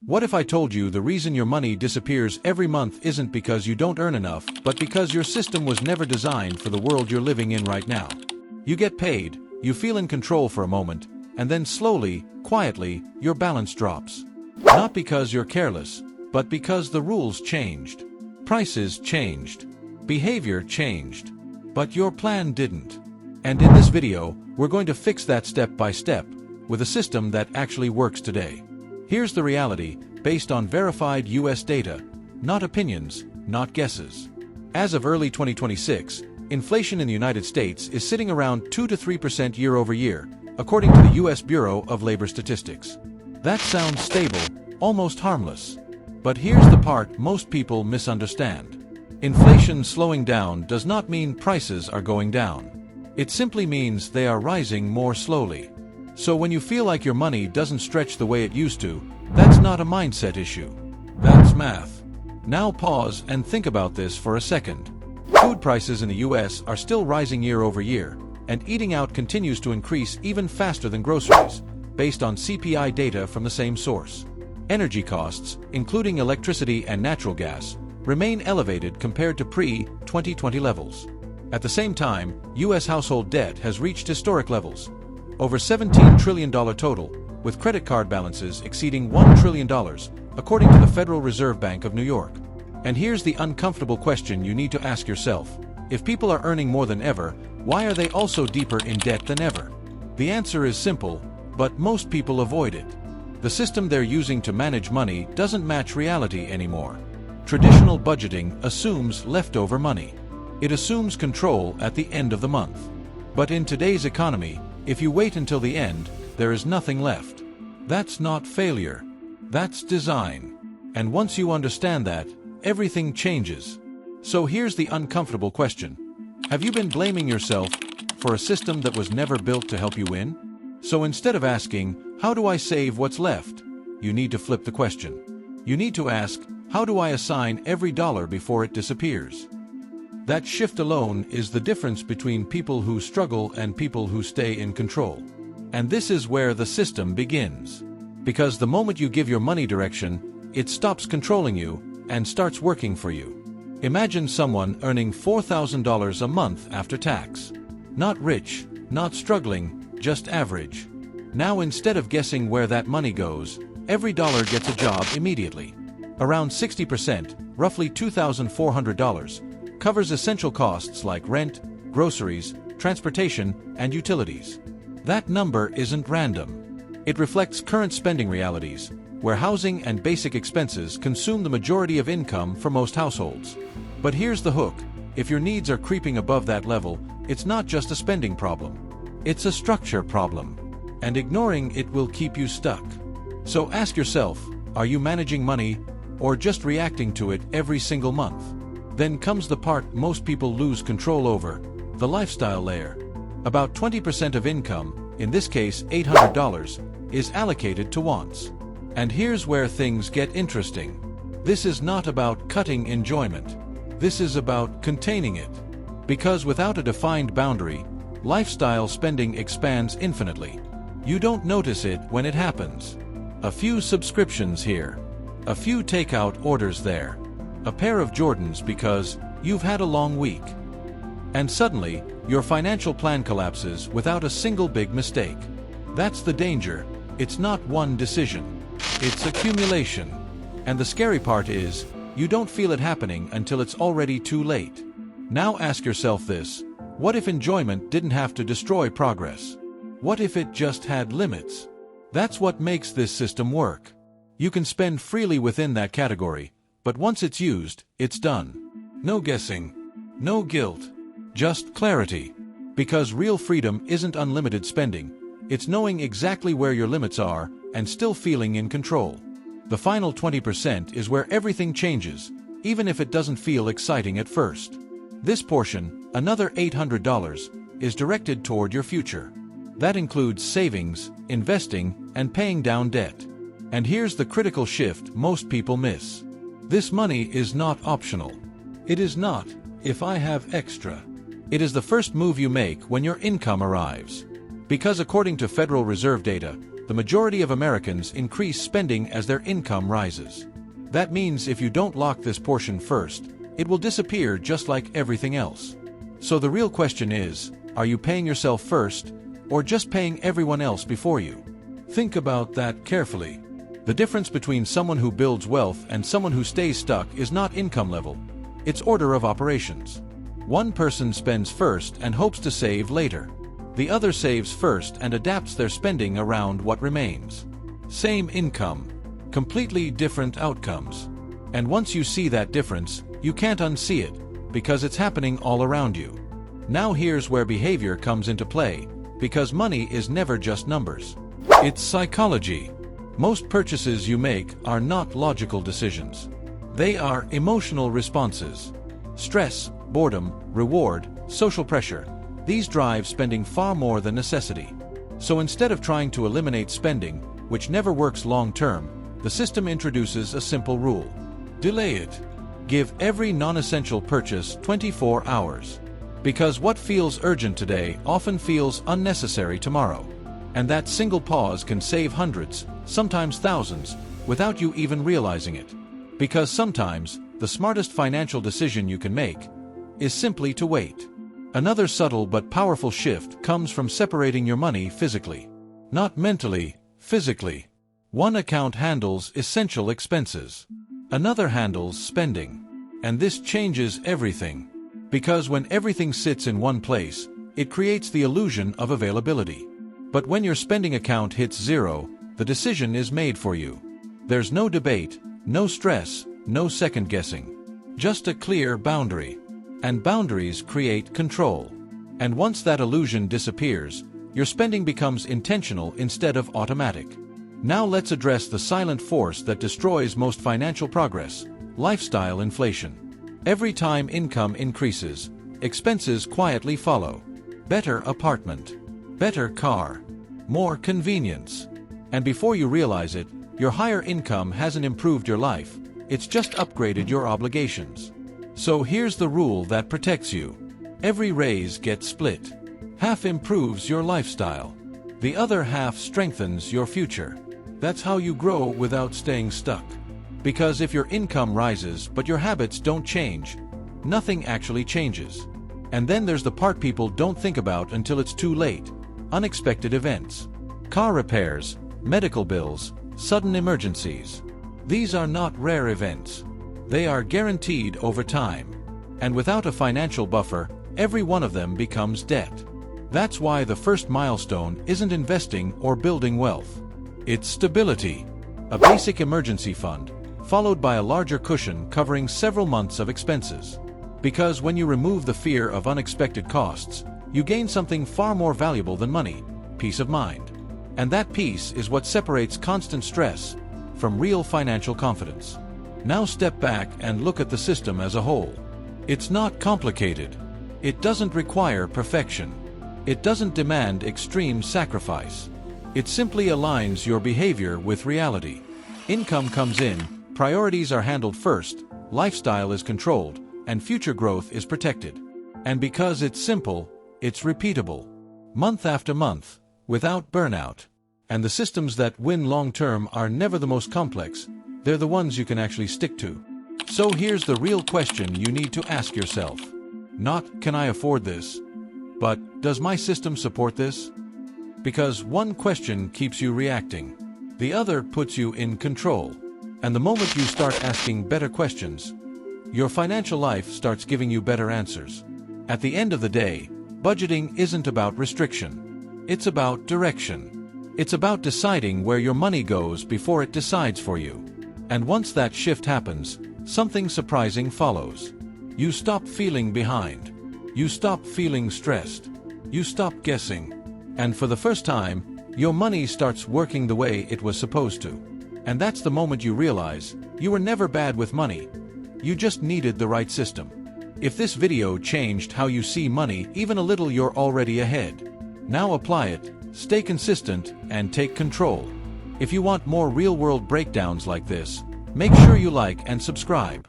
What if I told you the reason your money disappears every month isn't because you don't earn enough, but because your system was never designed for the world you're living in right now? You get paid, you feel in control for a moment, and then slowly, quietly, your balance drops. Not because you're careless, but because the rules changed. Prices changed. Behavior changed. But your plan didn't. And in this video, we're going to fix that step by step, with a system that actually works today. Here's the reality, based on verified US data, not opinions, not guesses. As of early 2026, inflation in the United States is sitting around 2 to 3% year over year, according to the US Bureau of Labor Statistics. That sounds stable, almost harmless. But here's the part most people misunderstand. Inflation slowing down does not mean prices are going down. It simply means they are rising more slowly. So when you feel like your money doesn't stretch the way it used to, that's not a mindset issue. That's math. Now pause and think about this for a second. Food prices in the US are still rising year over year, and eating out continues to increase even faster than groceries, based on CPI data from the same source. Energy costs, including electricity and natural gas, remain elevated compared to pre-2020 levels. At the same time, US household debt has reached historic levels. Over $17 trillion total, with credit card balances exceeding $1 trillion, according to the Federal Reserve Bank of New York. And here's the uncomfortable question you need to ask yourself. If people are earning more than ever, why are they also deeper in debt than ever? The answer is simple, but most people avoid it. The system they're using to manage money doesn't match reality anymore. Traditional budgeting assumes leftover money. It assumes control at the end of the month. But in today's economy, if you wait until the end, there is nothing left. That's not failure. That's design. And once you understand that, everything changes. So here's the uncomfortable question. Have you been blaming yourself for a system that was never built to help you win? So instead of asking, how do I save what's left? You need to flip the question. You need to ask, how do I assign every dollar before it disappears? That shift alone is the difference between people who struggle and people who stay in control. And this is where the system begins. Because the moment you give your money direction, it stops controlling you and starts working for you. Imagine someone earning $4,000 a month after tax. Not rich, not struggling, just average. Now instead of guessing where that money goes, every dollar gets a job immediately. Around 60%, roughly $2,400, covers essential costs like rent, groceries, transportation, and utilities. That number isn't random. It reflects current spending realities, where housing and basic expenses consume the majority of income for most households. But here's the hook. If your needs are creeping above that level, it's not just a spending problem. It's a structure problem. And ignoring it will keep you stuck. So ask yourself, are you managing money, or just reacting to it every single month? Then comes the part most people lose control over, the lifestyle layer. About 20% of income, in this case $800, is allocated to wants. And here's where things get interesting. This is not about cutting enjoyment. This is about containing it. Because without a defined boundary, lifestyle spending expands infinitely. You don't notice it when it happens. A few subscriptions here. A few takeout orders there. A pair of Jordans because you've had a long week. And suddenly, your financial plan collapses without a single big mistake. That's the danger. It's not one decision. It's accumulation. And the scary part is, you don't feel it happening until it's already too late. Now ask yourself this: what if enjoyment didn't have to destroy progress? What if it just had limits? That's what makes this system work. You can spend freely within that category, but once it's used, it's done. No guessing. No guilt. Just clarity. Because real freedom isn't unlimited spending. It's knowing exactly where your limits are and still feeling in control. The final 20% is where everything changes, even if it doesn't feel exciting at first. This portion, another $800, is directed toward your future. That includes savings, investing, and paying down debt. And here's the critical shift most people miss. This money is not optional. It is not, if I have extra. It is the first move you make when your income arrives. Because according to Federal Reserve data, the majority of Americans increase spending as their income rises. That means if you don't lock this portion first, it will disappear just like everything else. So the real question is, are you paying yourself first, or just paying everyone else before you? Think about that carefully. The difference between someone who builds wealth and someone who stays stuck is not income level, it's order of operations. One person spends first and hopes to save later. The other saves first and adapts their spending around what remains. Same income, completely different outcomes. And once you see that difference, you can't unsee it, because it's happening all around you. Now here's where behavior comes into play, because money is never just numbers. It's psychology. Most purchases you make are not logical decisions. They are emotional responses. Stress, boredom, reward, social pressure. These drive spending far more than necessity. So instead of trying to eliminate spending, which never works long term, the system introduces a simple rule. Delay it. Give every non-essential purchase 24 hours. Because what feels urgent today often feels unnecessary tomorrow. And that single pause can save hundreds, sometimes thousands, without you even realizing it. Because sometimes, the smartest financial decision you can make is simply to wait. Another subtle but powerful shift comes from separating your money physically. Not mentally, physically. One account handles essential expenses. Another handles spending. And this changes everything. Because when everything sits in one place, it creates the illusion of availability. But when your spending account hits zero, the decision is made for you. There's no debate, no stress, no second guessing. Just a clear boundary. And boundaries create control. And once that illusion disappears, your spending becomes intentional instead of automatic. Now let's address the silent force that destroys most financial progress: lifestyle inflation. Every time income increases, expenses quietly follow. Better apartment, better car, more convenience. And before you realize it, your higher income hasn't improved your life, it's just upgraded your obligations. So here's the rule that protects you. Every raise gets split. Half improves your lifestyle. The other half strengthens your future. That's how you grow without staying stuck. Because if your income rises but your habits don't change, nothing actually changes. And then there's the part people don't think about until it's too late: unexpected events. Car repairs, medical bills, sudden emergencies. These are not rare events. They are guaranteed over time. And without a financial buffer, every one of them becomes debt. That's why the first milestone isn't investing or building wealth. It's stability. A basic emergency fund, followed by a larger cushion covering several months of expenses. Because when you remove the fear of unexpected costs, you gain something far more valuable than money: peace of mind. And that peace is what separates constant stress from real financial confidence. Now step back and look at the system as a whole. It's not complicated. It doesn't require perfection. It doesn't demand extreme sacrifice. It simply aligns your behavior with reality. Income comes in, priorities are handled first, lifestyle is controlled, and future growth is protected. And because it's simple, it's repeatable. Month after month, without burnout. And the systems that win long-term are never the most complex. They're the ones you can actually stick to. So here's the real question you need to ask yourself. Not, can I afford this? But, does my system support this? Because one question keeps you reacting. The other puts you in control. And the moment you start asking better questions, your financial life starts giving you better answers. At the end of the day, budgeting isn't about restriction. It's about direction. It's about deciding where your money goes before it decides for you. And once that shift happens, something surprising follows. You stop feeling behind. You stop feeling stressed. You stop guessing. And for the first time, your money starts working the way it was supposed to. And that's the moment you realize you were never bad with money. You just needed the right system. If this video changed how you see money even a little, you're already ahead. Now apply it, stay consistent, and take control. If you want more real-world breakdowns like this, make sure you like and subscribe.